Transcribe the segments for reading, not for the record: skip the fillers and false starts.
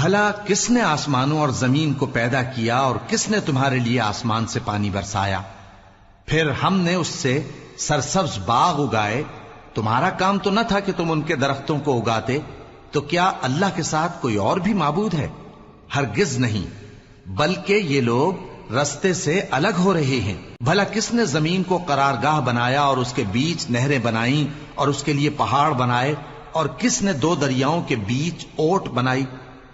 بھلا کس نے آسمانوں اور زمین کو پیدا کیا اور کس نے تمہارے لیے آسمان سے پانی برسایا؟ پھر ہم نے اس سے سرسبز باغ اگائے. تمہارا کام تو نہ تھا کہ تم ان کے درختوں کو اگاتے. تو کیا اللہ کے ساتھ کوئی اور بھی معبود ہے؟ ہرگز نہیں، بلکہ یہ لوگ رستے سے الگ ہو رہے ہیں. بھلا کس نے زمین کو قرارگاہ بنایا اور اس کے بیچ نہریں بنائیں اور اس کے لیے پہاڑ بنائے، اور کس نے دو دریاؤں کے بیچ اوٹ بنائی؟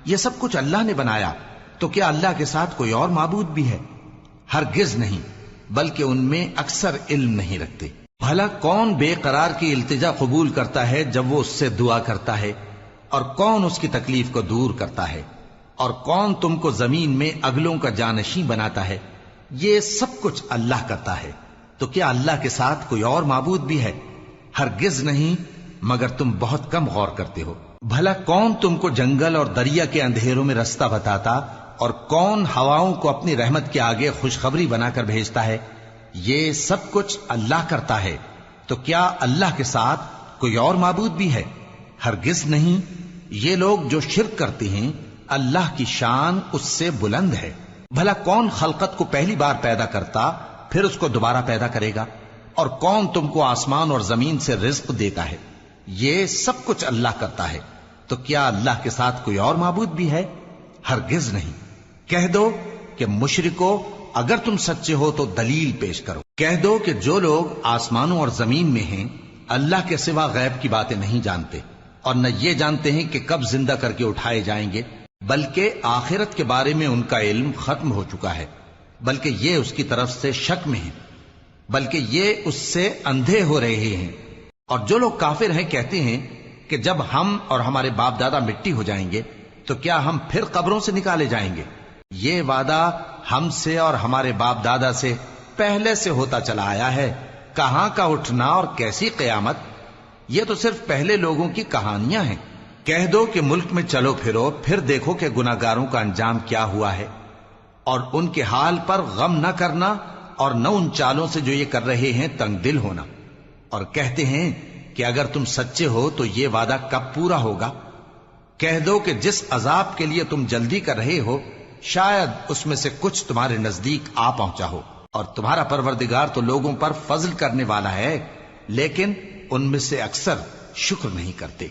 یہ سب کچھ اللہ نے بنایا. تو کیا اللہ کے ساتھ کوئی اور معبود بھی ہے؟ ہرگز نہیں، بلکہ ان میں اکثر علم نہیں رکھتے. بھلا کون بے قرار کی التجا قبول کرتا ہے جب وہ اس سے دعا کرتا ہے، اور کون اس کی تکلیف کو دور کرتا ہے، اور کون تم کو زمین میں اگلوں کا جانشین بناتا ہے؟ یہ سب کچھ اللہ کرتا ہے. تو کیا اللہ کے ساتھ کوئی اور معبود بھی ہے؟ ہرگز نہیں، مگر تم بہت کم غور کرتے ہو. بھلا کون تم کو جنگل اور دریا کے اندھیروں میں رستہ بتاتا، اور کون ہواؤں کو اپنی رحمت کے آگے خوشخبری بنا کر بھیجتا ہے؟ یہ سب کچھ اللہ کرتا ہے. تو کیا اللہ کے ساتھ کوئی اور معبود بھی ہے؟ ہرگز نہیں. یہ لوگ جو شرک کرتے ہیں اللہ کی شان اس سے بلند ہے. بھلا کون خلقت کو پہلی بار پیدا کرتا پھر اس کو دوبارہ پیدا کرے گا؟ اور کون تم کو آسمان اور زمین سے رزق دیتا ہے؟ یہ سب کچھ اللہ کرتا ہے. تو کیا اللہ کے ساتھ کوئی اور معبود بھی ہے؟ ہرگز نہیں. کہہ دو کہ مشرکو، اگر تم سچے ہو تو دلیل پیش کرو. کہہ دو کہ جو لوگ آسمانوں اور زمین میں ہیں اللہ کے سوا غیب کی باتیں نہیں جانتے، اور نہ یہ جانتے ہیں کہ کب زندہ کر کے اٹھائے جائیں گے، بلکہ آخرت کے بارے میں ان کا علم ختم ہو چکا ہے، بلکہ یہ اس کی طرف سے شک میں ہیں، بلکہ یہ اس سے اندھے ہو رہے ہیں. اور جو لوگ کافر ہیں کہتے ہیں کہ جب ہم اور ہمارے باپ دادا مٹی ہو جائیں گے تو کیا ہم پھر قبروں سے نکالے جائیں گے؟ یہ وعدہ ہم سے اور ہمارے باپ دادا سے پہلے سے ہوتا چلا آیا ہے. کہاں کا اٹھنا اور کیسی قیامت؟ یہ تو صرف پہلے لوگوں کی کہانیاں ہیں. کہہ دو کہ ملک میں چلو پھرو، پھر دیکھو کہ گناہگاروں کا انجام کیا ہوا ہے، اور ان کے حال پر غم نہ کرنا، اور نہ ان چالوں سے جو یہ کر رہے ہیں تنگ دل ہونا. اور کہتے ہیں کہ اگر تم سچے ہو تو یہ وعدہ کب پورا ہوگا؟ کہہ دو کہ جس عذاب کے لیے تم جلدی کر رہے ہو شاید اس میں سے کچھ تمہارے نزدیک آ پہنچا ہو، اور تمہارا پروردگار تو لوگوں پر فضل کرنے والا ہے، لیکن ان میں سے اکثر شکر نہیں کرتے.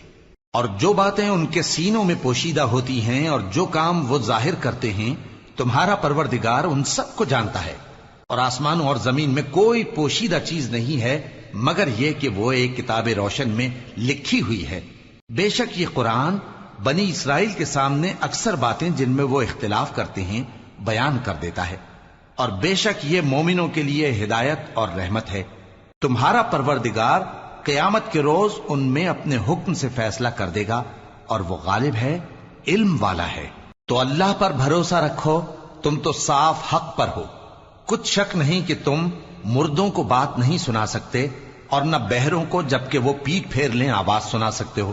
اور جو باتیں ان کے سینوں میں پوشیدہ ہوتی ہیں اور جو کام وہ ظاہر کرتے ہیں تمہارا پروردگار ان سب کو جانتا ہے. اور آسمانوں اور زمین میں کوئی پوشیدہ چیز نہیں ہے مگر یہ کہ وہ ایک کتاب روشن میں لکھی ہوئی ہے. بے شک یہ قرآن بنی اسرائیل کے سامنے اکثر باتیں جن میں وہ اختلاف کرتے ہیں بیان کر دیتا ہے، اور بے شک یہ مومنوں کے لیے ہدایت اور رحمت ہے. تمہارا پروردگار قیامت کے روز ان میں اپنے حکم سے فیصلہ کر دے گا، اور وہ غالب ہے، علم والا ہے. تو اللہ پر بھروسہ رکھو، تم تو صاف حق پر ہو. کچھ شک نہیں کہ تم مردوں کو بات نہیں سنا سکتے، اور نہ بہروں کو جبکہ وہ پیٹ پھیر لیں آواز سنا سکتے ہو،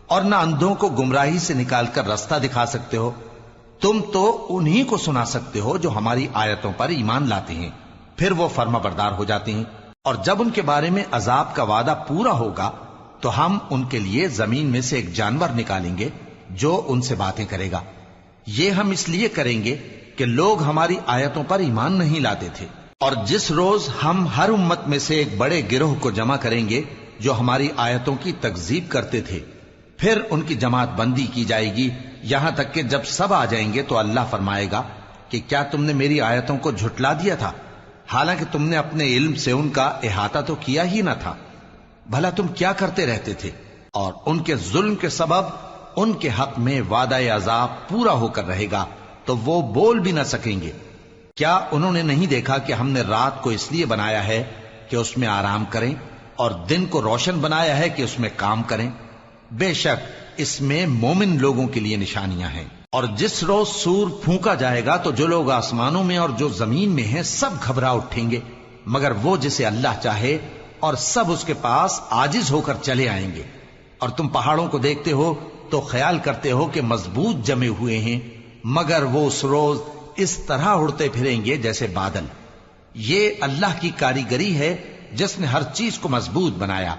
اور نہ اندھوں کو گمراہی سے نکال کر راستہ دکھا سکتے ہو. تم تو انہی کو سنا سکتے ہو جو ہماری آیتوں پر ایمان لاتے ہیں، پھر وہ فرما بردار ہو جاتے ہیں. اور جب ان کے بارے میں عذاب کا وعدہ پورا ہوگا تو ہم ان کے لیے زمین میں سے ایک جانور نکالیں گے جو ان سے باتیں کرے گا. یہ ہم اس لیے کریں گے کہ لوگ ہماری آیتوں پر ایمان نہیں لاتے تھے. اور جس روز ہم ہر امت میں سے ایک بڑے گروہ کو جمع کریں گے جو ہماری آیتوں کی تکذیب کرتے تھے، پھر ان کی جماعت بندی کی جائے گی، یہاں تک کہ جب سب آ جائیں گے تو اللہ فرمائے گا کہ کیا تم نے میری آیتوں کو جھٹلا دیا تھا، حالانکہ تم نے اپنے علم سے ان کا احاطہ تو کیا ہی نہ تھا. بھلا تم کیا کرتے رہتے تھے؟ اور ان کے ظلم کے سبب ان کے حق میں وعدہ عذاب پورا ہو کر رہے گا تو وہ بول بھی نہ سکیں گے. کیا انہوں نے نہیں دیکھا کہ ہم نے رات کو اس لیے بنایا ہے کہ اس میں آرام کریں، اور دن کو روشن بنایا ہے کہ اس میں کام کریں؟ بے شک اس میں مومن لوگوں کے لیے نشانیاں ہیں. اور جس روز سور پھونکا جائے گا تو جو لوگ آسمانوں میں اور جو زمین میں ہیں سب گھبرا اٹھیں گے مگر وہ جسے اللہ چاہے، اور سب اس کے پاس عاجز ہو کر چلے آئیں گے. اور تم پہاڑوں کو دیکھتے ہو تو خیال کرتے ہو کہ مضبوط جمے ہوئے ہیں، مگر وہ اس روز اس طرح اڑتے پھریں گے جیسے بادل. یہ اللہ کی کاریگری ہے جس نے ہر چیز کو مضبوط بنایا.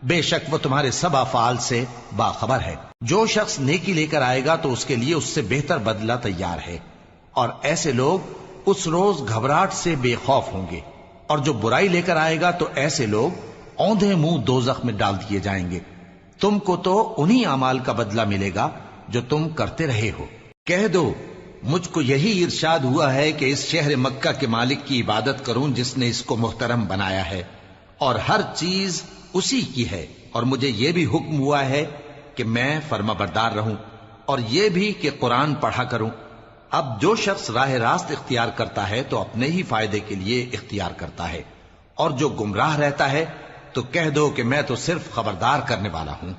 بے شک وہ تمہارے سب افعال سے باخبر ہے۔ جو شخص نیکی لے کر آئے گا تو اس کے لیے اس سے بہتر بدلہ تیار ہے، اور ایسے لوگ اس روز گھبراہٹ سے بے خوف ہوں گے، اور جو برائی لے کر آئے گا تو ایسے لوگ اوندھے منہ دوزخ میں ڈال دیے جائیں گے۔ تم کو تو انہی اعمال کا بدلہ ملے گا جو تم کرتے رہے ہو۔ کہہ دو مجھ کو یہی ارشاد ہوا ہے کہ اس شہر مکہ کے مالک کی عبادت کروں جس نے اس کو محترم بنایا ہے، اور ہر چیز اسی کی ہے، اور مجھے یہ بھی حکم ہوا ہے کہ میں فرما بردار رہوں، اور یہ بھی کہ قرآن پڑھا کروں۔ اب جو شخص راہ راست اختیار کرتا ہے تو اپنے ہی فائدے کے لیے اختیار کرتا ہے، اور جو گمراہ رہتا ہے تو کہہ دو کہ میں تو صرف خبردار کرنے والا ہوں۔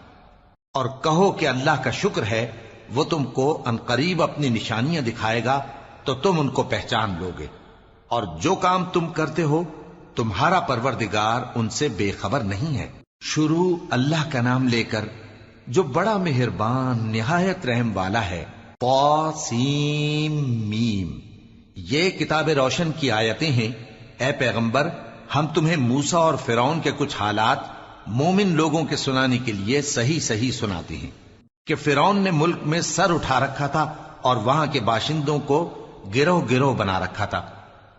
اور کہو کہ اللہ کا شکر ہے وہ تم کو عنقریب اپنی نشانیاں دکھائے گا تو تم ان کو پہچان لوگے، اور جو کام تم کرتے ہو تمہارا پروردگار ان سے بے خبر نہیں ہے۔ شروع اللہ کا نام لے کر جو بڑا مہربان نہایت رحم والا ہے۔ طاسیم میم، یہ کتاب روشن کی آیتیں ہیں۔ اے پیغمبر، ہم تمہیں موسیٰ اور فرعون کے کچھ حالات مومن لوگوں کے سنانے کے لیے صحیح صحیح سناتے ہیں کہ فرعون نے ملک میں سر اٹھا رکھا تھا اور وہاں کے باشندوں کو گروہ گروہ بنا رکھا تھا۔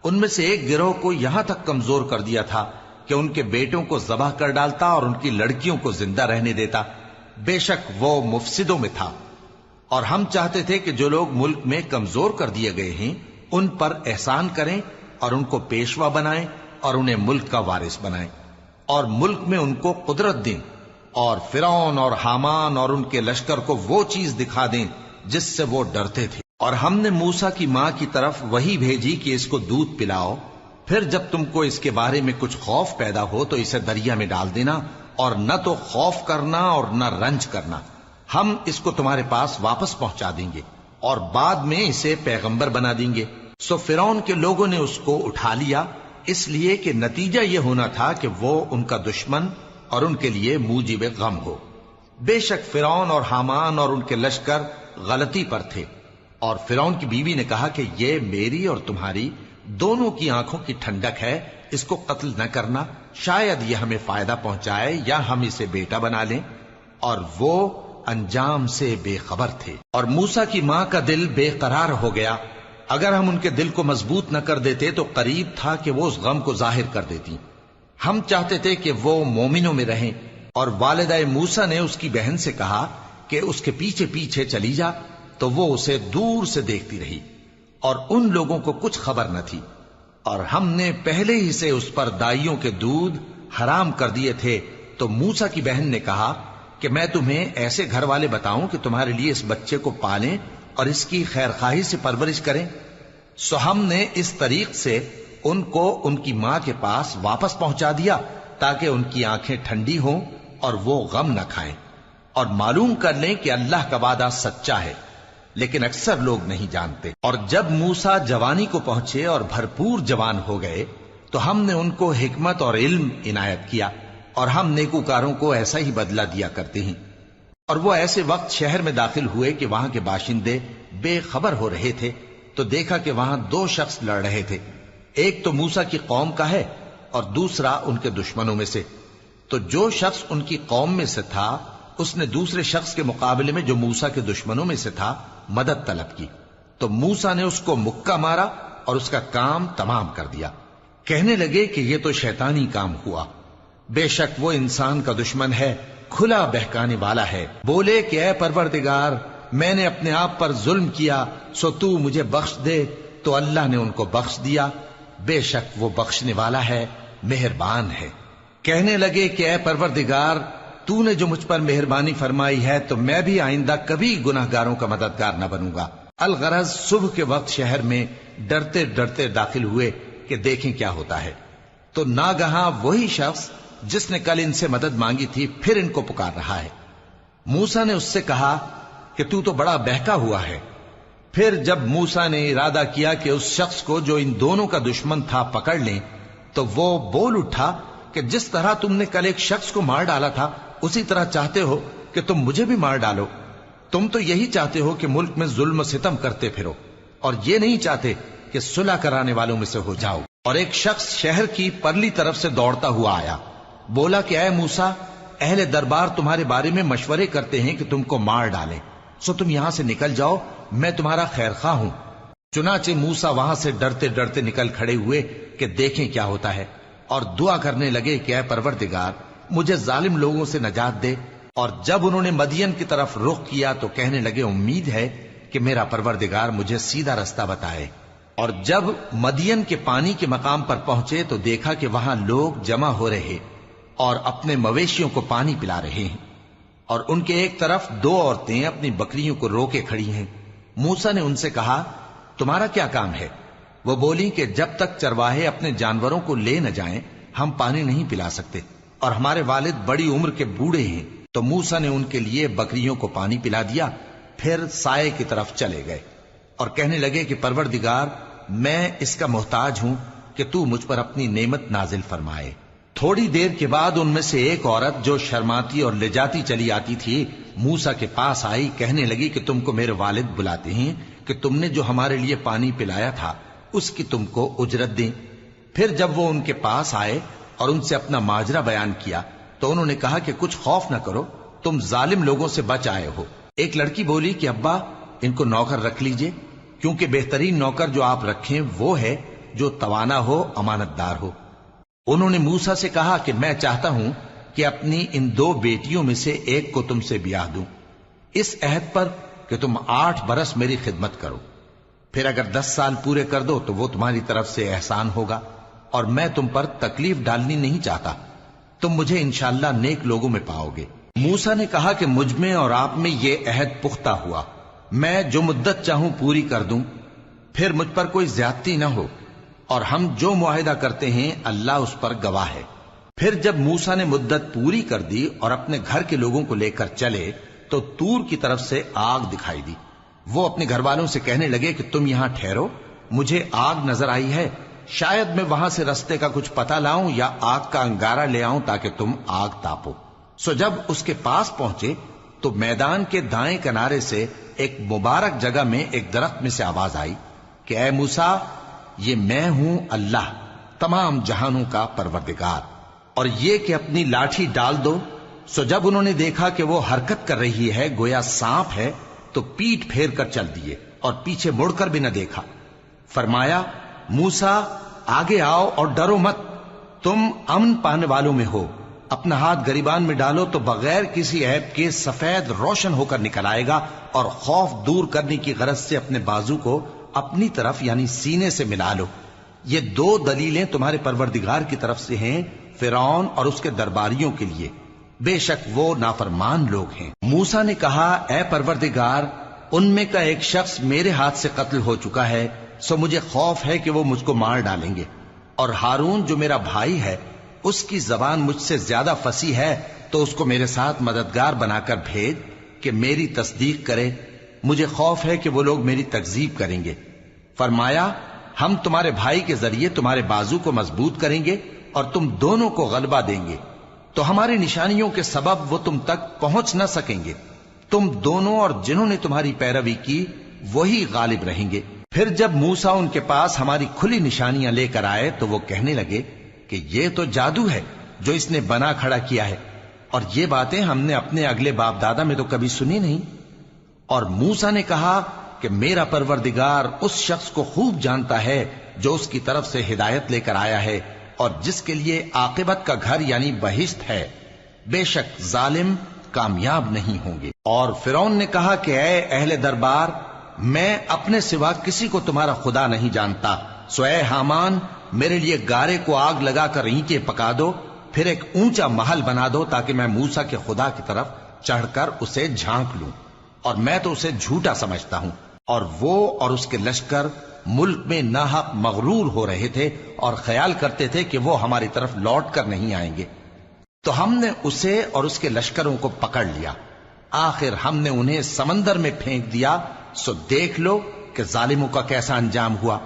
ان میں سے ایک گروہ کو یہاں تک کمزور کر دیا تھا کہ ان کے بیٹوں کو ذبح کر ڈالتا اور ان کی لڑکیوں کو زندہ رہنے دیتا۔ بے شک وہ مفسدوں میں تھا، اور ہم چاہتے تھے کہ جو لوگ ملک میں کمزور کر دیے گئے ہیں ان پر احسان کریں اور ان کو پیشوا بنائیں اور انہیں ملک کا وارث بنائیں، اور ملک میں ان کو قدرت دیں، اور فرعون اور حامان اور ان کے لشکر کو وہ چیز دکھا دیں جس سے وہ ڈرتے تھے۔ اور ہم نے موسیٰ کی ماں کی طرف وہی بھیجی کہ اس کو دودھ پلاؤ، پھر جب تم کو اس کے بارے میں کچھ خوف پیدا ہو تو اسے دریا میں ڈال دینا، اور نہ تو خوف کرنا اور نہ رنج کرنا، ہم اس کو تمہارے پاس واپس پہنچا دیں گے اور بعد میں اسے پیغمبر بنا دیں گے۔ سو فرعون کے لوگوں نے اس کو اٹھا لیا، اس لیے کہ نتیجہ یہ ہونا تھا کہ وہ ان کا دشمن اور ان کے لیے موجب غم ہو۔ بے شک فرعون اور حامان اور ان کے لشکر غلطی پر تھے، اور فرعون کی بیوی نے کہا کہ یہ میری اور تمہاری دونوں کی آنکھوں کی ٹھنڈک ہے، اس کو قتل نہ کرنا، شاید یہ ہمیں فائدہ پہنچائے یا ہم اسے بیٹا بنا لیں، اور وہ انجام سے بے خبر تھے۔ اور موسیٰ کی ماں کا دل بے قرار ہو گیا، اگر ہم ان کے دل کو مضبوط نہ کر دیتے تو قریب تھا کہ وہ اس غم کو ظاہر کر دیتی۔ ہم چاہتے تھے کہ وہ مومنوں میں رہیں، اور والدہ موسیٰ نے اس کی بہن سے کہا کہ اس کے پیچھے پیچھے چلی جا، تو وہ اسے دور سے دیکھتی رہی، اور ان لوگوں کو کچھ خبر نہ تھی، اور ہم نے پہلے ہی سے اس پر دائیوں کے دودھ حرام کر دیے تھے۔ تو موسیٰ کی بہن نے کہا کہ میں تمہیں ایسے گھر والے بتاؤں کہ تمہارے لیے اس بچے کو پالیں اور اس کی خیر خواہی سے پرورش کریں۔ سو ہم نے اس طریق سے ان کو ان کی ماں کے پاس واپس پہنچا دیا تاکہ ان کی آنکھیں ٹھنڈی ہوں اور وہ غم نہ کھائیں، اور معلوم کر لیں کہ اللہ کا وعدہ سچا ہے، لیکن اکثر لوگ نہیں جانتے۔ اور جب موسیٰ جوانی کو پہنچے اور بھرپور جوان ہو گئے تو ہم نے ان کو حکمت اور علم عنایت کیا، اور ہم نیکوکاروں کو ایسا ہی بدلہ دیا کرتے ہیں۔ اور وہ ایسے وقت شہر میں داخل ہوئے کہ وہاں کے باشندے بے خبر ہو رہے تھے، تو دیکھا کہ وہاں دو شخص لڑ رہے تھے، ایک تو موسیٰ کی قوم کا ہے اور دوسرا ان کے دشمنوں میں سے۔ تو جو شخص ان کی قوم میں سے تھا اس نے دوسرے شخص کے مقابلے میں جو موسیٰ کے دشمنوں میں سے تھا مدد طلب کی، تو موسیٰ نے اس کو مکہ مارا اور اس کا کام تمام کر دیا۔ کہنے لگے کہ یہ تو شیطانی کام ہوا، بے شک وہ انسان کا دشمن ہے، کھلا بہکانے والا ہے۔ بولے کہ اے پروردگار، میں نے اپنے آپ پر ظلم کیا، سو تو مجھے بخش دے، تو اللہ نے ان کو بخش دیا، بے شک وہ بخشنے والا ہے، مہربان ہے۔ کہنے لگے کہ اے پروردگار، تو نے جو مجھ پر مہربانی فرمائی ہے تو میں بھی آئندہ کبھی گناہ گاروں کا مددگار نہ بنوں گا۔ الغرض صبح کے وقت شہر میں ڈرتے ڈرتے داخل ہوئے کہ دیکھیں کیا ہوتا ہے، تو ناگہاں وہی شخص جس نے کل ان سے مدد مانگی تھی پھر ان کو پکار رہا ہے۔ موسیٰ نے اس سے کہا کہ تو بڑا بہکا ہوا ہے۔ پھر جب موسیٰ نے ارادہ کیا کہ اس شخص کو جو ان دونوں کا دشمن تھا پکڑ لیں، تو وہ بول اٹھا کہ جس طرح تم نے کل ایک شخص کو مار ڈالا تھا اسی طرح چاہتے ہو کہ تم مجھے بھی مار ڈالو۔ تم تو یہی چاہتے ہو کہ ملک میں ظلم و ستم کرتے پھرو، اور یہ نہیں چاہتے کہ صلح کرانے والوں میں سے ہو جاؤ۔ اور ایک شخص شہر کی پرلی طرف سے دوڑتا ہوا آیا، بولا کہ اے موسیٰ، اہل دربار تمہارے بارے میں مشورے کرتے ہیں کہ تم کو مار ڈالیں، سو تم یہاں سے نکل جاؤ، میں تمہارا خیر خواہ ہوں۔ چنانچہ موسیٰ وہاں سے ڈرتے ڈرتے نکل کھڑے ہوئے کہ دیکھیں کیا ہوتا ہے، اور دعا کرنے لگے کہ اے پروردگار مجھے ظالم لوگوں سے نجات دے۔ اور جب انہوں نے مدین کی طرف رخ کیا تو کہنے لگے امید ہے کہ میرا پروردگار مجھے سیدھا رستہ بتائے۔ اور جب مدین کے پانی کے مقام پر پہنچے تو دیکھا کہ وہاں لوگ جمع ہو رہے اور اپنے مویشیوں کو پانی پلا رہے ہیں، اور ان کے ایک طرف دو عورتیں اپنی بکریوں کو روکے کھڑی ہیں۔ موسیٰ نے ان سے کہا تمہارا کیا کام ہے؟ وہ بولی کہ جب تک چرواہے اپنے جانوروں کو لے نہ جائیں ہم پانی نہیں پلا سکتے، اور ہمارے والد بڑی عمر کے بوڑھے ہیں۔ تو موسیٰ نے ان کے لیے بکریوں کو پانی پلا دیا، پھر سائے کی طرف چلے گئے اور کہنے لگے کہ پروردگار میں اس کا محتاج ہوں کہ تو مجھ پر اپنی نعمت نازل فرمائے۔ تھوڑی دیر کے بعد ان میں سے ایک عورت جو شرماتی اور لجاتی چلی آتی تھی موسیٰ کے پاس آئی، کہنے لگی کہ تم کو میرے والد بلاتے ہیں کہ تم نے جو ہمارے لیے پانی پلایا تھا اس کی تم کو اجرت دیں۔ پھر جب وہ ان کے پاس آئے اور ان سے اپنا ماجرا بیان کیا تو انہوں نے کہا کہ کچھ خوف نہ کرو، تم ظالم لوگوں سے بچ آئے ہو۔ ایک لڑکی بولی کہ ابا ان کو نوکر رکھ لیجئے، کیونکہ بہترین نوکر جو آپ رکھیں وہ ہے جو توانا ہو، امانت دار ہو۔ انہوں نے موسیٰ سے کہا کہ میں چاہتا ہوں کہ اپنی ان دو بیٹیوں میں سے ایک کو تم سے بیاہ دوں، اس عہد پر کہ تم 8 برس میری خدمت کرو، پھر اگر 10 سال پورے کر دو تو وہ تمہاری طرف سے احسان ہوگا، اور میں تم پر تکلیف ڈالنی نہیں چاہتا، تم مجھے انشاءاللہ نیک لوگوں میں پاؤ گے۔ موسیٰ نے کہا کہ مجھ میں اور آپ میں یہ عہد پختہ ہوا، میں جو مدت چاہوں پوری کر دوں، پھر مجھ پر کوئی زیادتی نہ ہو، اور ہم جو معاہدہ کرتے ہیں اللہ اس پر گواہ ہے۔ پھر جب موسیٰ نے مدت پوری کر دی اور اپنے گھر کے لوگوں کو لے کر چلے تو طور کی طرف سے آگ دکھائی دی۔ وہ اپنے گھر والوں سے کہنے لگے کہ تم یہاں ٹھہرو، مجھے آگ نظر آئی ہے، شاید میں وہاں سے رستے کا کچھ پتہ لاؤں یا آگ کا انگارہ لے آؤں تاکہ تم آگ تاپو۔ سو جب اس کے پاس پہنچے تو میدان کے دائیں کنارے سے ایک مبارک جگہ میں ایک درخت میں سے آواز آئی کہ اے موسیٰ، یہ میں ہوں اللہ، تمام جہانوں کا پروردگار، اور یہ کہ اپنی لاٹھی ڈال دو۔ سو جب انہوں نے دیکھا کہ وہ حرکت کر رہی ہے گویا سانپ ہے تو پیٹ پھیر کر چل دیے اور پیچھے مڑ کر بھی نہ دیکھا۔ فرمایا موسیٰ آگے آؤ اور ڈرو مت، تم امن پانے والوں میں ہو۔ اپنا ہاتھ گریبان میں ڈالو تو بغیر کسی عیب کے سفید روشن ہو کر نکل آئے گا، اور خوف دور کرنے کی غرض سے اپنے بازو کو اپنی طرف یعنی سینے سے ملا لو۔ یہ 2 دلیلیں تمہارے پروردگار کی طرف سے ہیں فرعون اور اس کے درباریوں کے لیے، بے شک وہ نافرمان لوگ ہیں۔ موسیٰ نے کہا اے پروردگار، ان میں کا ایک شخص میرے ہاتھ سے قتل ہو چکا ہے، سو مجھے خوف ہے کہ وہ مجھ کو مار ڈالیں گے، اور ہارون جو میرا بھائی ہے اس کی زبان مجھ سے زیادہ فصیح ہے، تو اس کو میرے ساتھ مددگار بنا کر بھیج کہ میری تصدیق کرے، مجھے خوف ہے کہ وہ لوگ میری تکذیب کریں گے۔ فرمایا ہم تمہارے بھائی کے ذریعے تمہارے بازو کو مضبوط کریں گے اور تم دونوں کو غلبہ دیں گے، تو ہماری نشانیوں کے سبب وہ تم تک پہنچ نہ سکیں گے، تم دونوں اور جنہوں نے تمہاری پیروی کی وہی غالب رہیں گے۔ پھر جب موسیٰ ان کے پاس ہماری کھلی نشانیاں لے کر آئے تو وہ کہنے لگے کہ یہ تو جادو ہے جو اس نے بنا کھڑا کیا ہے، اور یہ باتیں ہم نے اپنے اگلے باپ دادا میں تو کبھی سنی نہیں۔ اور موسیٰ نے کہا کہ میرا پروردگار اس شخص کو خوب جانتا ہے جو اس کی طرف سے ہدایت لے کر آیا ہے اور جس کے لیے عاقبت کا گھر یعنی بہشت ہے، بے شک ظالم کامیاب نہیں ہوں گے۔ اور فرعون نے کہا کہ اے اہل دربار، میں اپنے سوا کسی کو تمہارا خدا نہیں جانتا، سو اے حامان میرے لیے گارے کو آگ لگا کر اینٹیں پکا دو، پھر ایک اونچا محل بنا دو تاکہ میں موسیٰ کے خدا کی طرف چڑھ کر اسے جھانک لوں، اور میں تو اسے جھوٹا سمجھتا ہوں۔ اور وہ اور اس کے لشکر ملک میں ناحق مغرور ہو رہے تھے اور خیال کرتے تھے کہ وہ ہماری طرف لوٹ کر نہیں آئیں گے، تو ہم نے اسے اور اس کے لشکروں کو پکڑ لیا، آخر ہم نے انہیں سمندر میں پھینک دیا، سو دیکھ لو کہ ظالموں کا کیسا انجام ہوا۔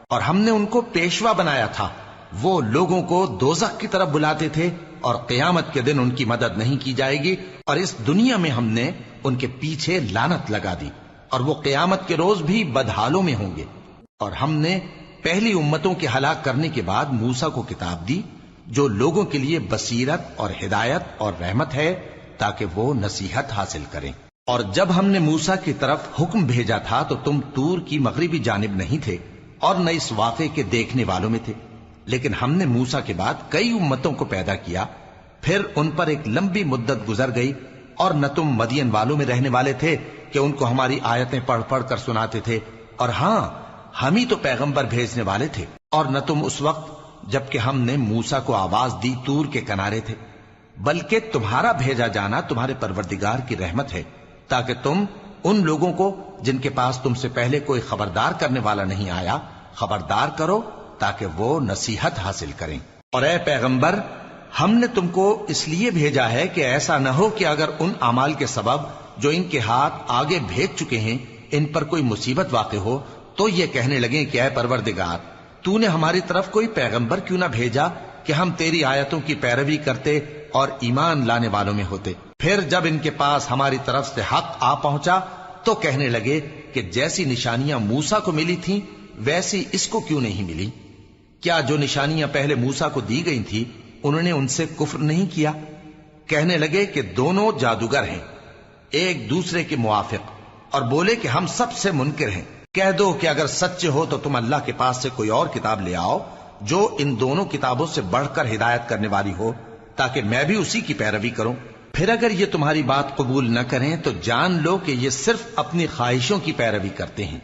اور ہم نے ان کو پیشوا بنایا تھا، وہ لوگوں کو دوزخ کی طرف بلاتے تھے، اور قیامت کے دن ان کی مدد نہیں کی جائے گی، اور اس دنیا میں ہم نے ان کے پیچھے لعنت لگا دی، اور وہ قیامت کے روز بھی بدحالوں میں ہوں گے۔ اور ہم نے پہلی امتوں کے ہلاک کرنے کے بعد موسیٰ کو کتاب دی، جو لوگوں کے لیے بصیرت اور ہدایت اور رحمت ہے تاکہ وہ نصیحت حاصل کریں۔ اور جب ہم نے موسیٰ کی طرف حکم بھیجا تھا تو تم طور کی مغربی جانب نہیں تھے اور نہ اس واقعے کے دیکھنے والوں میں تھے، لیکن ہم نے موسیٰ کے بعد کئی امتوں کو پیدا کیا، پھر ان پر ایک لمبی مدت گزر گئی، اور نہ تم مدین والوں میں رہنے والے تھے کہ ان کو ہماری آیتیں پڑھ پڑھ کر سناتے تھے، اور ہاں ہم ہی تو پیغمبر بھیجنے والے تھے، اور نہ تم اس وقت جبکہ ہم نے موسیٰ کو آواز دی طور کے کنارے تھے، بلکہ تمہارا بھیجا جانا تمہارے پروردگار کی رحمت ہے تاکہ تم ان لوگوں کو جن کے پاس تم سے پہلے کوئی خبردار کرنے والا نہیں آیا خبردار کرو تاکہ وہ نصیحت حاصل کریں۔ اور اے پیغمبر، ہم نے تم کو اس لیے بھیجا ہے کہ ایسا نہ ہو کہ اگر ان اعمال کے سبب جو ان کے ہاتھ آگے بھیج چکے ہیں ان پر کوئی مصیبت واقع ہو تو یہ کہنے لگیں کہ اے پروردگار، تو نے ہماری طرف کوئی پیغمبر کیوں نہ بھیجا کہ ہم تیری آیتوں کی پیروی کرتے اور ایمان لانے والوں میں ہوتے۔ پھر جب ان کے پاس ہماری طرف سے حق آ پہنچا تو کہنے لگے کہ جیسی نشانیاں موسیٰ کو ملی تھیں ویسی اس کو کیوں نہیں ملی؟ کیا جو نشانیاں پہلے موسیٰ کو دی گئی تھی انہوں نے ان سے کفر نہیں کیا؟ کہنے لگے کہ دونوں جادوگر ہیں ایک دوسرے کے موافق، اور بولے کہ ہم سب سے منکر ہیں۔ کہہ دو کہ اگر سچے ہو تو تم اللہ کے پاس سے کوئی اور کتاب لے آؤ جو ان دونوں کتابوں سے بڑھ کر ہدایت کرنے والی ہو تاکہ میں بھی اسی کی پیروی کروں۔ پھر اگر یہ تمہاری بات قبول نہ کریں تو جان لو کہ یہ صرف اپنی خواہشوں کی پیروی کرتے ہیں،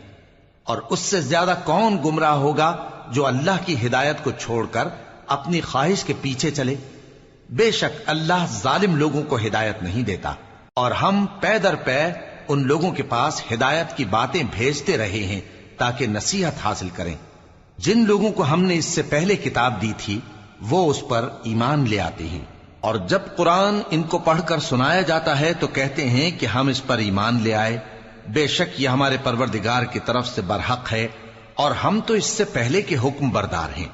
اور اس سے زیادہ کون گمراہ ہوگا جو اللہ کی ہدایت کو چھوڑ کر اپنی خواہش کے پیچھے چلے۔ بے شک اللہ ظالم لوگوں کو ہدایت نہیں دیتا، اور ہم پے در پے ان لوگوں کے پاس ہدایت کی باتیں بھیجتے رہے ہیں تاکہ نصیحت حاصل کریں۔ جن لوگوں کو ہم نے اس سے پہلے کتاب دی تھی وہ اس پر ایمان لے آتے ہیں، اور جب قرآن ان کو پڑھ کر سنایا جاتا ہے تو کہتے ہیں کہ ہم اس پر ایمان لے آئے، بے شک یہ ہمارے پروردگار کی طرف سے برحق ہے اور ہم تو اس سے پہلے کے حکم بردار ہیں۔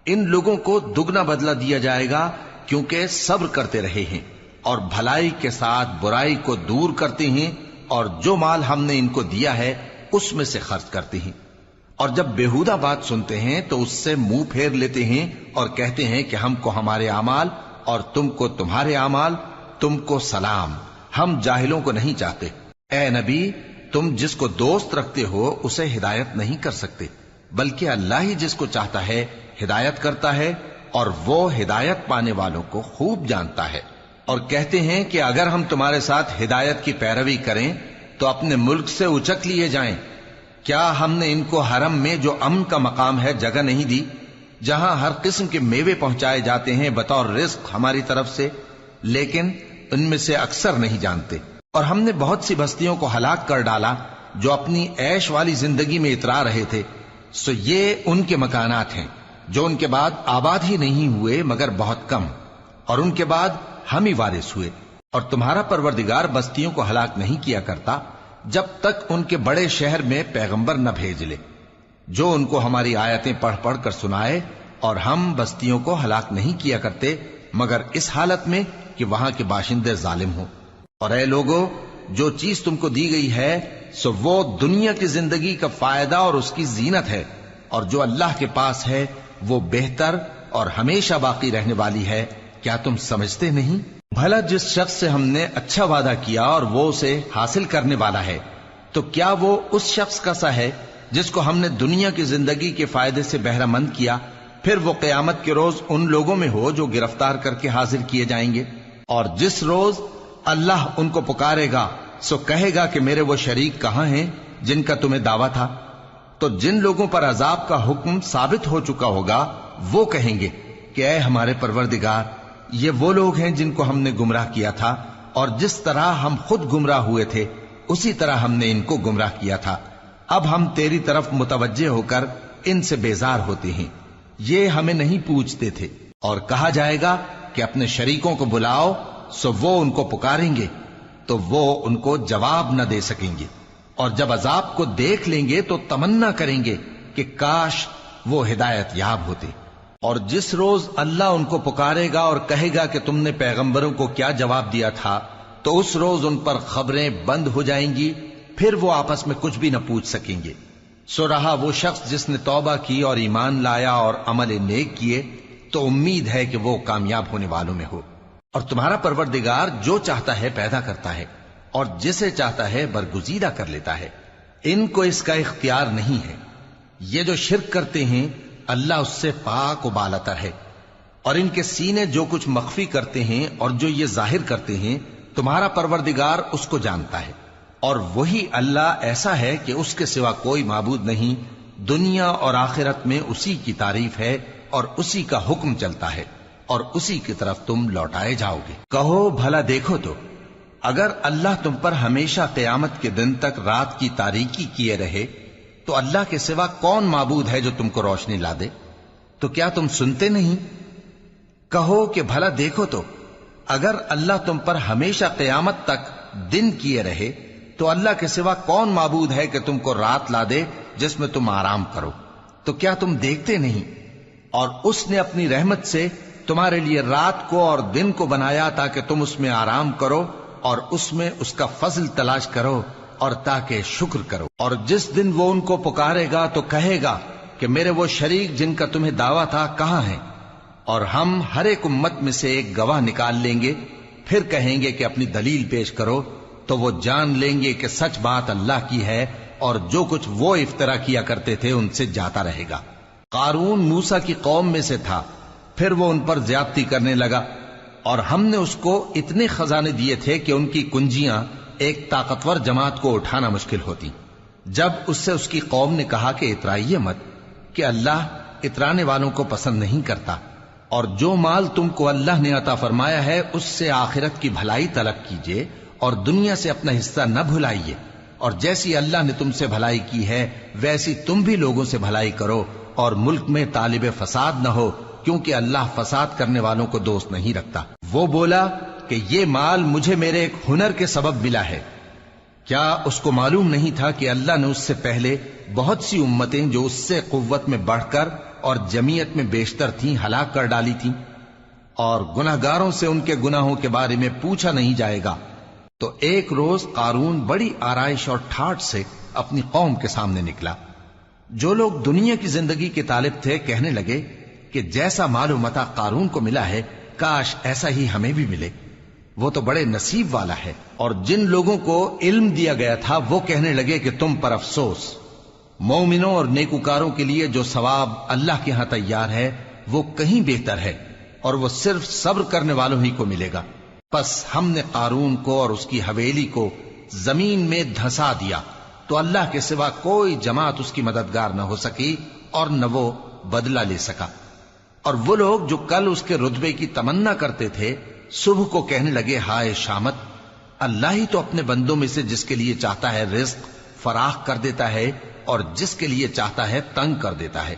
ان لوگوں کو دگنا بدلہ دیا جائے گا کیونکہ صبر کرتے رہے ہیں اور بھلائی کے ساتھ برائی کو دور کرتے ہیں، اور جو مال ہم نے ان کو دیا ہے اس میں سے خرچ کرتے ہیں، اور جب بیہودہ بات سنتے ہیں تو اس سے منہ پھیر لیتے ہیں اور کہتے ہیں کہ ہم کو ہمارے اعمال اور تم کو تمہارے اعمال، تم کو سلام، ہم جاہلوں کو نہیں چاہتے۔ اے نبی، تم جس کو دوست رکھتے ہو اسے ہدایت نہیں کر سکتے، بلکہ اللہ ہی جس کو چاہتا ہے ہدایت کرتا ہے، اور وہ ہدایت پانے والوں کو خوب جانتا ہے۔ اور کہتے ہیں کہ اگر ہم تمہارے ساتھ ہدایت کی پیروی کریں تو اپنے ملک سے اچک لیے جائیں۔ کیا ہم نے ان کو حرم میں جو امن کا مقام ہے جگہ نہیں دی، جہاں ہر قسم کے میوے پہنچائے جاتے ہیں بطور رزق ہماری طرف سے؟ لیکن ان میں سے اکثر نہیں جانتے۔ اور ہم نے بہت سی بستیوں کو ہلاک کر ڈالا جو اپنی عیش والی زندگی میں اترا رہے تھے، سو یہ ان کے مکانات ہیں جو ان کے بعد آباد ہی نہیں ہوئے مگر بہت کم، اور ان کے بعد ہم ہی وارث ہوئے۔ اور تمہارا پروردگار بستیوں کو ہلاک نہیں کیا کرتا جب تک ان کے بڑے شہر میں پیغمبر نہ بھیج لے جو ان کو ہماری آیتیں پڑھ پڑھ کر سنائے، اور ہم بستیوں کو ہلاک نہیں کیا کرتے مگر اس حالت میں کہ وہاں کے باشندے ظالم ہوں۔ اور اے لوگو، جو چیز تم کو دی گئی ہے سو وہ دنیا کی زندگی کا فائدہ اور اس کی زینت ہے، اور جو اللہ کے پاس ہے وہ بہتر اور ہمیشہ باقی رہنے والی ہے۔ کیا تم سمجھتے نہیں؟ بھلا جس شخص سے ہم نے اچھا وعدہ کیا اور وہ اسے حاصل کرنے والا ہے تو کیا وہ اس شخص کا سا ہے جس کو ہم نے دنیا کی زندگی کے فائدے سے بہرہ مند کیا، پھر وہ قیامت کے روز ان لوگوں میں ہو جو گرفتار کر کے حاضر کیے جائیں گے، اور جس روز اللہ ان کو پکارے گا سو کہے گا کہ میرے وہ شریک کہاں ہیں جن کا تمہیں دعویٰ تھا؟ تو جن لوگوں پر عذاب کا حکم ثابت ہو چکا ہوگا وہ کہیں گے کہ اے ہمارے پروردگار، یہ وہ لوگ ہیں جن کو ہم نے گمراہ کیا تھا، اور جس طرح ہم خود گمراہ ہوئے تھے اسی طرح ہم نے ان کو گمراہ کیا تھا۔ اب ہم تیری طرف متوجہ ہو کر ان سے بیزار ہوتے ہیں، یہ ہمیں نہیں پوچھتے تھے۔ اور کہا جائے گا کہ اپنے شریکوں کو بلاؤ، سو وہ ان کو پکاریں گے تو وہ ان کو جواب نہ دے سکیں گے، اور جب عذاب کو دیکھ لیں گے تو تمنا کریں گے کہ کاش وہ ہدایت یاب ہوتے۔ اور جس روز اللہ ان کو پکارے گا اور کہے گا کہ تم نے پیغمبروں کو کیا جواب دیا تھا، تو اس روز ان پر خبریں بند ہو جائیں گی، پھر وہ آپس میں کچھ بھی نہ پوچھ سکیں گے۔ سو رہا وہ شخص جس نے توبہ کی اور ایمان لایا اور عمل نیک کیے تو امید ہے کہ وہ کامیاب ہونے والوں میں ہو۔ اور تمہارا پروردگار جو چاہتا ہے پیدا کرتا ہے اور جسے چاہتا ہے برگزیدہ کر لیتا ہے، ان کو اس کا اختیار نہیں ہے۔ یہ جو شرک کرتے ہیں اللہ اس سے پاک و بالاتر ہے، اور ان کے سینے جو کچھ مخفی کرتے ہیں اور جو یہ ظاہر کرتے ہیں تمہارا پروردگار اس کو جانتا ہے۔ اور وہی اللہ ایسا ہے کہ اس کے سوا کوئی معبود نہیں، دنیا اور آخرت میں اسی کی تعریف ہے اور اسی کا حکم چلتا ہے اور اسی کی طرف تم لوٹائے جاؤ گے۔ کہو بھلا دیکھو تو اگر اللہ تم پر ہمیشہ قیامت کے دن تک رات کی تاریکی کیے رہے تو اللہ کے سوا کون معبود ہے جو تم کو روشنی لا دے؟ تو کیا تم سنتے نہیں؟ کہو کہ بھلا دیکھو تو اگر اللہ تم پر ہمیشہ قیامت تک دن کیے رہے تو اللہ کے سوا کون معبود ہے کہ تم کو رات لا دے جس میں تم آرام کرو؟ تو کیا تم دیکھتے نہیں؟ اور اس نے اپنی رحمت سے تمہارے لیے رات کو اور دن کو بنایا تاکہ تم اس میں آرام کرو اور اس میں اس کا فضل تلاش کرو اور تاکہ شکر کرو۔ اور جس دن وہ ان کو پکارے گا تو کہے گا کہ میرے وہ شریک جن کا تمہیں دعویٰ تھا کہاں ہیں؟ اور ہم ہر ایک امت میں سے ایک گواہ نکال لیں گے، پھر کہیں گے کہ اپنی دلیل پیش کرو، تو وہ جان لیں گے کہ سچ بات اللہ کی ہے اور جو کچھ وہ افترا کیا کرتے تھے ان سے جاتا رہے گا۔ قارون موسیٰ کی قوم میں سے تھا، پھر وہ ان پر زیادتی کرنے لگا، اور ہم نے اس کو اتنے خزانے دیے تھے کہ ان کی کنجیاں ایک طاقتور جماعت کو اٹھانا مشکل ہوتی۔ جب اس سے اس کی قوم نے کہا کہ اترائیے مت، کہ اللہ اترانے والوں کو پسند نہیں کرتا، اور جو مال تم کو اللہ نے عطا فرمایا ہے اس سے آخرت کی بھلائی طلب کیجیے اور دنیا سے اپنا حصہ نہ بھلائیے، اور جیسی اللہ نے تم سے بھلائی کی ہے ویسی تم بھی لوگوں سے بھلائی کرو، اور ملک میں طالب فساد نہ ہو، کیونکہ اللہ فساد کرنے والوں کو دوست نہیں رکھتا۔ وہ بولا کہ یہ مال مجھے میرے ایک ہنر کے سبب ملا ہے۔ کیا اس کو معلوم نہیں تھا کہ اللہ نے اس سے پہلے بہت سی امتیں جو اس سے قوت میں بڑھ کر اور جمعیت میں بیشتر تھیں ہلاک کر ڈالی تھیں، اور گناہگاروں سے ان کے گناہوں کے بارے میں پوچھا نہیں جائے گا؟ تو ایک روز قارون بڑی آرائش اور ٹھاٹھ سے اپنی قوم کے سامنے نکلا۔ جو لوگ دنیا کی زندگی کے طالب تھے کہنے لگے کہ جیسا مال و متاع قارون کو ملا ہے کاش ایسا ہی ہمیں بھی ملے، وہ تو بڑے نصیب والا ہے۔ اور جن لوگوں کو علم دیا گیا تھا وہ کہنے لگے کہ تم پر افسوس، مومنوں اور نیکوکاروں کے لیے جو ثواب اللہ کے ہاں تیار ہے وہ کہیں بہتر ہے، اور وہ صرف صبر کرنے والوں ہی کو ملے گا۔ پس ہم نے قارون کو اور اس کی حویلی کو زمین میں دھسا دیا، تو اللہ کے سوا کوئی جماعت اس کی مددگار نہ ہو سکی اور نہ وہ بدلہ لے سکا۔ اور وہ لوگ جو کل اس کے رتبے کی تمنا کرتے تھے صبح کو کہنے لگے ہائے شامت، اللہ ہی تو اپنے بندوں میں سے جس کے لیے چاہتا ہے رزق فراخ کر دیتا ہے اور جس کے لیے چاہتا ہے تنگ کر دیتا ہے۔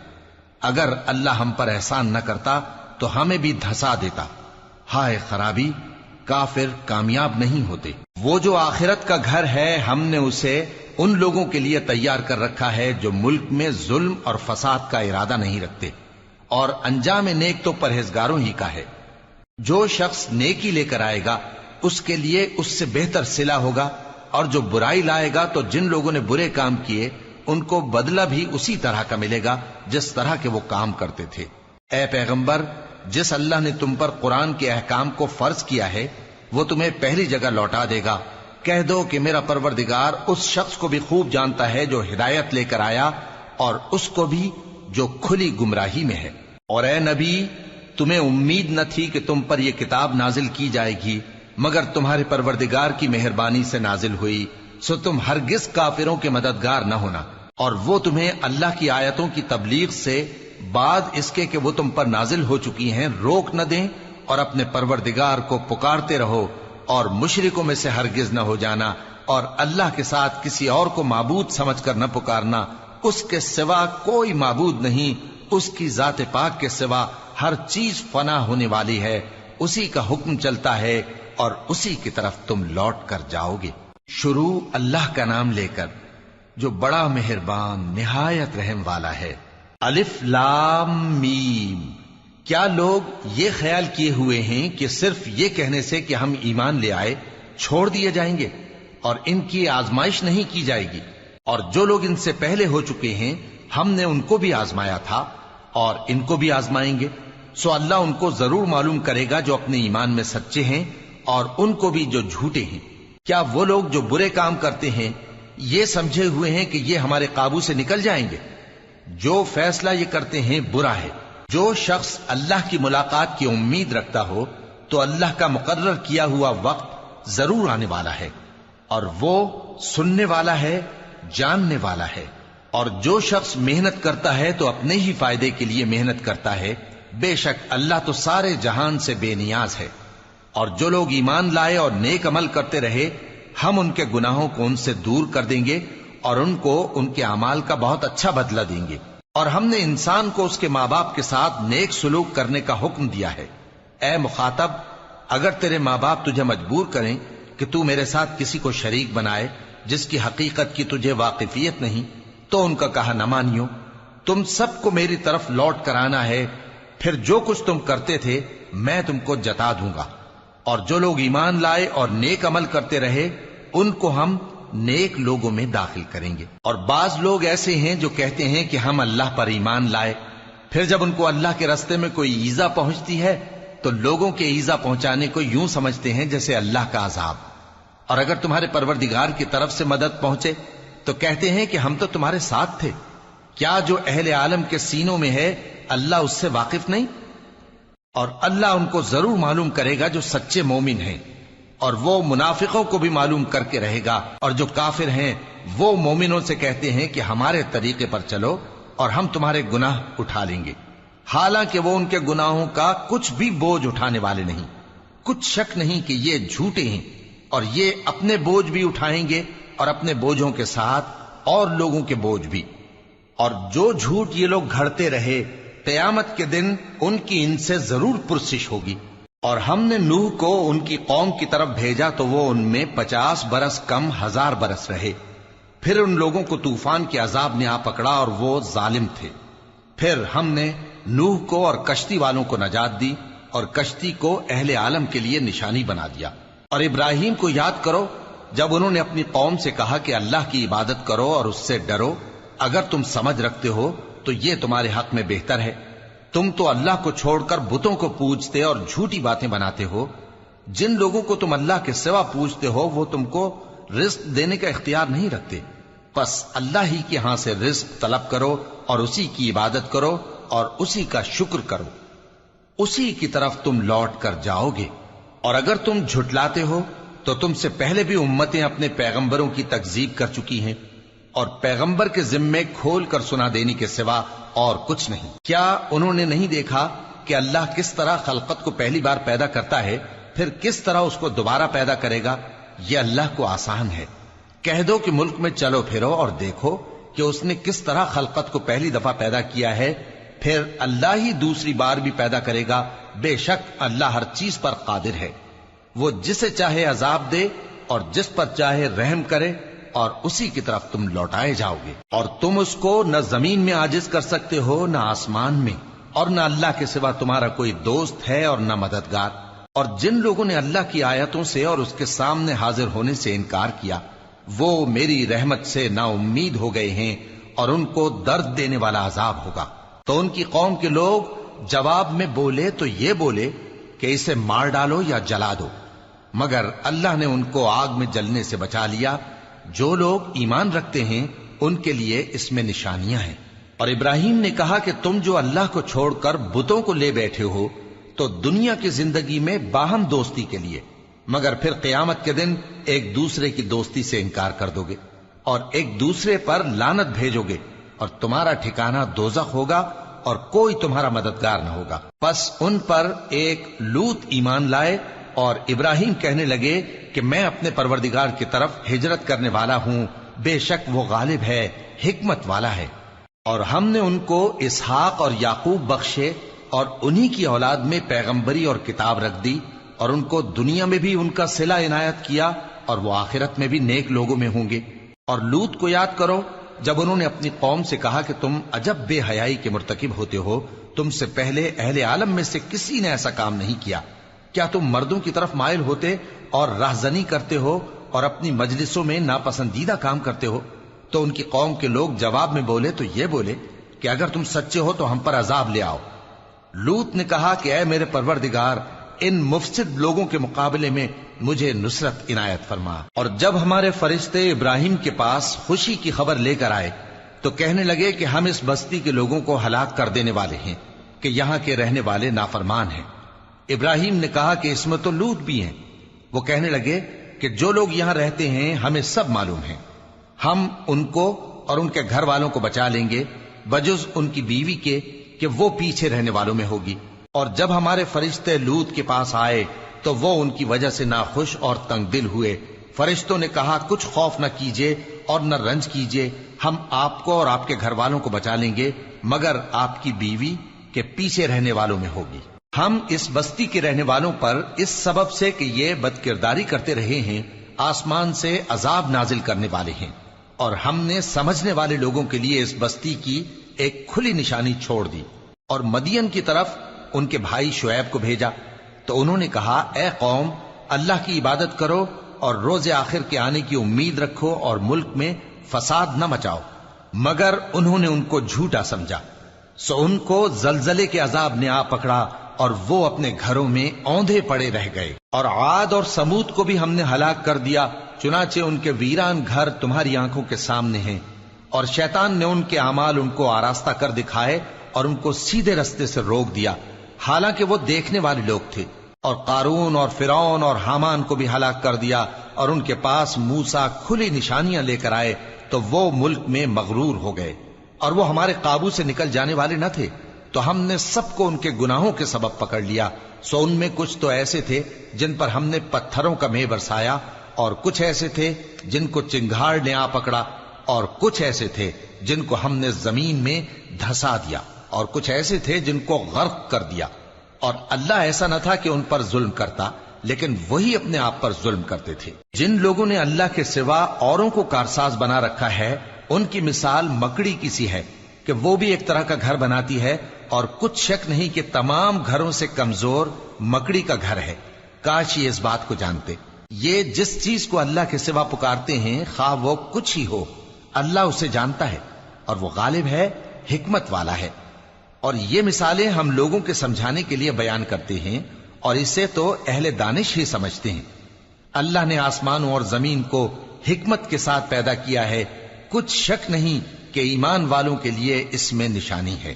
اگر اللہ ہم پر احسان نہ کرتا تو ہمیں بھی دھسا دیتا۔ ہائے خرابی، کافر کامیاب نہیں ہوتے۔ وہ جو آخرت کا گھر ہے ہم نے اسے ان لوگوں کے لیے تیار کر رکھا ہے جو ملک میں ظلم اور فساد کا ارادہ نہیں رکھتے، اور انجام نیک تو پرہیزگاروں ہی کا ہے۔ جو شخص نیکی لے کر آئے گا اس کے لیے اس سے بہتر صلہ ہوگا، اور جو برائی لائے گا تو جن لوگوں نے برے کام کیے ان کو بدلہ بھی اسی طرح کا ملے گا جس طرح کے وہ کام کرتے تھے۔ اے پیغمبر، جس اللہ نے تم پر قرآن کے احکام کو فرض کیا ہے وہ تمہیں پہلی جگہ لوٹا دے گا۔ کہہ دو کہ میرا پروردگار اس شخص کو بھی خوب جانتا ہے جو ہدایت لے کر آیا اور اس کو بھی جو کھلی گمراہی میں ہے۔ اور اے نبی، تمہیں امید نہ تھی کہ تم پر یہ کتاب نازل کی جائے گی مگر تمہارے پروردگار کی مہربانی سے نازل ہوئی، سو تم ہرگز کافروں کے مددگار نہ ہونا، اور وہ تمہیں اللہ کی آیتوں کی تبلیغ سے بعد اس کے کہ وہ تم پر نازل ہو چکی ہیں روک نہ دیں، اور اپنے پروردگار کو پکارتے رہو اور مشرکوں میں سے ہرگز نہ ہو جانا، اور اللہ کے ساتھ کسی اور کو معبود سمجھ کر نہ پکارنا۔ اس کے سوا کوئی معبود نہیں، اس کی ذات پاک کے سوا ہر چیز فنا ہونے والی ہے، اسی کا حکم چلتا ہے اور اسی کی طرف تم لوٹ کر جاؤ گے۔ شروع اللہ کا نام لے کر جو بڑا مہربان نہایت رحم والا ہے۔ الف لام میم۔ کیا لوگ یہ خیال کیے ہوئے ہیں کہ صرف یہ کہنے سے کہ ہم ایمان لے آئے چھوڑ دیے جائیں گے اور ان کی آزمائش نہیں کی جائے گی؟ اور جو لوگ ان سے پہلے ہو چکے ہیں ہم نے ان کو بھی آزمایا تھا اور ان کو بھی آزمائیں گے، سو اللہ ان کو ضرور معلوم کرے گا جو اپنے ایمان میں سچے ہیں اور ان کو بھی جو جھوٹے ہیں۔ کیا وہ لوگ جو برے کام کرتے ہیں یہ سمجھے ہوئے ہیں کہ یہ ہمارے قابو سے نکل جائیں گے؟ جو فیصلہ یہ کرتے ہیں برا ہے۔ جو شخص اللہ کی ملاقات کی امید رکھتا ہو تو اللہ کا مقرر کیا ہوا وقت ضرور آنے والا ہے، اور وہ سننے والا ہے، جاننے والا ہے۔ اور جو شخص محنت کرتا ہے تو اپنے ہی فائدے کے لیے محنت کرتا ہے، بے شک اللہ تو سارے جہان سے بے نیاز ہے۔ اور جو لوگ ایمان لائے اور نیک عمل کرتے رہے، ہم ان کے گناہوں کو ان سے دور کر دیں گے اور ان کو ان کے اعمال کا بہت اچھا بدلہ دیں گے۔ اور ہم نے انسان کو اس کے ماں باپ کے ساتھ نیک سلوک کرنے کا حکم دیا ہے۔ اے مخاطب، اگر تیرے ماں باپ تجھے مجبور کریں کہ تو میرے ساتھ کسی کو شریک بنائے جس کی حقیقت کی تجھے واقفیت نہیں، تو ان کا کہا نہ مانیو۔ تم سب کو میری طرف لوٹ کر آنا ہے، پھر جو کچھ تم کرتے تھے میں تم کو جتا دوں گا۔ اور جو لوگ ایمان لائے اور نیک عمل کرتے رہے ان کو ہم نیک لوگوں میں داخل کریں گے۔ اور بعض لوگ ایسے ہیں جو کہتے ہیں کہ ہم اللہ پر ایمان لائے، پھر جب ان کو اللہ کے راستے میں کوئی ایذا پہنچتی ہے تو لوگوں کے ایذا پہنچانے کو یوں سمجھتے ہیں جیسے اللہ کا عذاب۔ اور اگر تمہارے پروردگار کی طرف سے مدد پہنچے تو کہتے ہیں کہ ہم تو تمہارے ساتھ تھے۔ کیا جو اہل عالم کے سینوں میں ہے اللہ اس سے واقف نہیں؟ اور اللہ ان کو ضرور معلوم کرے گا جو سچے مومن ہیں، اور وہ منافقوں کو بھی معلوم کر کے رہے گا۔ اور جو کافر ہیں وہ مومنوں سے کہتے ہیں کہ ہمارے طریقے پر چلو اور ہم تمہارے گناہ اٹھا لیں گے، حالانکہ وہ ان کے گناہوں کا کچھ بھی بوجھ اٹھانے والے نہیں۔ کچھ شک نہیں کہ یہ جھوٹے ہیں، اور یہ اپنے بوجھ بھی اٹھائیں گے اور اپنے بوجھوں کے ساتھ اور لوگوں کے بوجھ بھی۔ اور جو جھوٹ یہ لوگ گھڑتے رہے قیامت کے دن ان کی ان سے ضرور پرسش ہوگی۔ اور ہم نے نوح کو ان کی قوم کی طرف بھیجا تو وہ ان میں 50 برس کم 1000 برس رہے۔ پھر ان لوگوں کو طوفان کے عذاب نے آ پکڑا اور وہ ظالم تھے۔ پھر ہم نے نوح کو اور کشتی والوں کو نجات دی اور کشتی کو اہل عالم کے لیے نشانی بنا دیا۔ اور ابراہیم کو یاد کرو جب انہوں نے اپنی قوم سے کہا کہ اللہ کی عبادت کرو اور اس سے ڈرو، اگر تم سمجھ رکھتے ہو تو یہ تمہارے حق میں بہتر ہے۔ تم تو اللہ کو چھوڑ کر بتوں کو پوجتے اور جھوٹی باتیں بناتے ہو۔ جن لوگوں کو تم اللہ کے سوا پوجتے ہو وہ تم کو رزق دینے کا اختیار نہیں رکھتے، پس اللہ ہی کے ہاں سے رزق طلب کرو اور اسی کی عبادت کرو اور اسی کا شکر کرو، اسی کی طرف تم لوٹ کر جاؤ گے۔ اور اگر تم جھٹلاتے ہو تو تم سے پہلے بھی امتیں اپنے پیغمبروں کی تکذیب کر چکی ہیں، اور پیغمبر کے ذمے کھول کر سنا دینے کے سوا اور کچھ نہیں۔ کیا انہوں نے نہیں دیکھا کہ اللہ کس طرح خلقت کو پہلی بار پیدا کرتا ہے پھر کس طرح اس کو دوبارہ پیدا کرے گا؟ یہ اللہ کو آسان ہے۔ کہہ دو کہ ملک میں چلو پھرو اور دیکھو کہ اس نے کس طرح خلقت کو پہلی دفعہ پیدا کیا ہے، پھر اللہ ہی دوسری بار بھی پیدا کرے گا۔ بے شک اللہ ہر چیز پر قادر ہے۔ وہ جسے چاہے عذاب دے اور جس پر چاہے رحم کرے، اور اسی کی طرف تم لوٹائے جاؤ گے۔ اور تم اس کو نہ زمین میں عاجز کر سکتے ہو نہ آسمان میں، اور نہ اللہ کے سوا تمہارا کوئی دوست ہے اور نہ مددگار۔ اور جن لوگوں نے اللہ کی آیتوں سے اور اس کے سامنے حاضر ہونے سے انکار کیا وہ میری رحمت سے نا امید ہو گئے ہیں، اور ان کو درد دینے والا عذاب ہوگا۔ تو ان کی قوم کے لوگ جواب میں بولے تو یہ بولے کہ اسے مار ڈالو یا جلا دو، مگر اللہ نے ان کو آگ میں جلنے سے بچا لیا۔ جو لوگ ایمان رکھتے ہیں ان کے لیے اس میں نشانیاں ہیں۔ اور ابراہیم نے کہا کہ تم جو اللہ کو چھوڑ کر بتوں کو لے بیٹھے ہو تو دنیا کی زندگی میں باہم دوستی کے لیے، مگر پھر قیامت کے دن ایک دوسرے کی دوستی سے انکار کر دو گے اور ایک دوسرے پر لعنت بھیجو گے، اور تمہارا ٹھکانہ دوزخ ہوگا اور کوئی تمہارا مددگار نہ ہوگا۔ پس ان پر ایک لوط ایمان لائے، اور ابراہیم کہنے لگے کہ میں اپنے پروردگار کی طرف ہجرت کرنے والا ہوں، بے شک وہ غالب ہے، حکمت والا ہے۔ اور ہم نے ان کو اسحاق اور یعقوب بخشے اور انہی کی اولاد میں پیغمبری اور کتاب رکھ دی، اور ان کو دنیا میں بھی ان کا صلہ عنایت کیا، اور وہ آخرت میں بھی نیک لوگوں میں ہوں گے۔ اور لوط کو یاد کرو جب انہوں نے اپنی قوم سے کہا کہ تم عجب بے حیائی کے مرتکب ہوتے ہو، تم سے پہلے اہل عالم میں سے کسی نے ایسا کام نہیں کیا۔ کیا تم مردوں کی طرف مائل ہوتے اور راہزنی کرتے ہو اور اپنی مجلسوں میں ناپسندیدہ کام کرتے ہو؟ تو ان کی قوم کے لوگ جواب میں بولے تو یہ بولے کہ اگر تم سچے ہو تو ہم پر عذاب لے آؤ۔ لوط نے کہا کہ اے میرے پروردگار، ان مفسد لوگوں کے مقابلے میں مجھے نصرت عنایت فرما۔ اور جب ہمارے فرشتے ابراہیم کے پاس خوشی کی خبر لے کر آئے تو کہنے لگے کہ ہم اس بستی کے لوگوں کو ہلاک کر دینے والے ہیں کہ یہاں کے رہنے والے نافرمان ہیں۔ ابراہیم نے کہا کہ اس میں تو لوط بھی ہیں۔ وہ کہنے لگے کہ جو لوگ یہاں رہتے ہیں ہمیں سب معلوم ہیں، ہم ان کو اور ان کے گھر والوں کو بچا لیں گے بجز ان کی بیوی کے کہ وہ پیچھے رہنے والوں میں ہوگی۔ اور جب ہمارے فرشتے لوط کے پاس آئے تو وہ ان کی وجہ سے ناخوش اور تنگ دل ہوئے۔ فرشتوں نے کہا کچھ خوف نہ کیجیے اور نہ رنج کیجیے، ہم آپ کو اور آپ کے گھر والوں کو بچا لیں گے مگر آپ کی بیوی کے پیچھے رہنے والوں میں ہوگی۔ ہم اس بستی کے رہنے والوں پر اس سبب سے کہ یہ بدکرداری کرتے رہے ہیں آسمان سے عذاب نازل کرنے والے ہیں، اور ہم نے سمجھنے والے لوگوں کے لیے اس بستی کی ایک کھلی نشانی چھوڑ دی۔ اور مدین کی طرف ان کے بھائی شعیب کو بھیجا تو انہوں نے کہا اے قوم، اللہ کی عبادت کرو اور روز آخر کے آنے کی امید رکھو اور ملک میں فساد نہ مچاؤ، مگر انہوں نے ان کو جھوٹا سمجھا، سو ان کو زلزلے کے عذاب نے آ پکڑا اور وہ اپنے گھروں میں اوندھے پڑے رہ گئے۔ اور عاد اور سمود کو بھی ہم نے ہلاک کر دیا، چنانچہ ان کے ویران گھر تمہاری آنکھوں کے سامنے ہیں، اور شیطان نے ان کے اعمال ان کو آراستہ کر دکھائے اور ان کو سیدھے رستے سے روک دیا، حالانکہ وہ دیکھنے والے لوگ تھے۔ اور قارون اور فرعون اور حامان کو بھی ہلاک کر دیا، اور ان کے پاس موسیٰ کھلی نشانیاں لے کر آئے تو وہ ملک میں مغرور ہو گئے، اور وہ ہمارے قابو سے نکل جانے والے نہ تھے، تو ہم نے سب کو ان کے گناہوں کے سبب پکڑ لیا۔ سو ان میں کچھ تو ایسے تھے جن پر ہم نے پتھروں کا مے برسایا، اور کچھ ایسے تھے جن کو چنگھاڑ نے آ پکڑا، اور کچھ ایسے تھے جن کو ہم نے زمین میں دھسا دیا، اور کچھ ایسے تھے جن کو غرق کر دیا۔ اور اللہ ایسا نہ تھا کہ ان پر ظلم کرتا، لیکن وہی اپنے آپ پر ظلم کرتے تھے۔ جن لوگوں نے اللہ کے سوا اوروں کو کارساز بنا رکھا ہے، ان کی مثال مکڑی کی سی ہے کہ وہ بھی ایک طرح کا گھر بناتی ہے، اور کچھ شک نہیں کہ تمام گھروں سے کمزور مکڑی کا گھر ہے۔ کاش یہ اس بات کو جانتے۔ یہ جس چیز کو اللہ کے سوا پکارتے ہیں خواہ وہ کچھ ہی ہو، اللہ اسے جانتا ہے اور وہ غالب ہے، حکمت والا ہے۔ اور یہ مثالیں ہم لوگوں کے سمجھانے کے لیے بیان کرتے ہیں، اور اسے تو اہل دانش ہی سمجھتے ہیں۔ اللہ نے آسمانوں اور زمین کو حکمت کے ساتھ پیدا کیا ہے، کچھ شک نہیں کہ ایمان والوں کے لیے اس میں نشانی ہے۔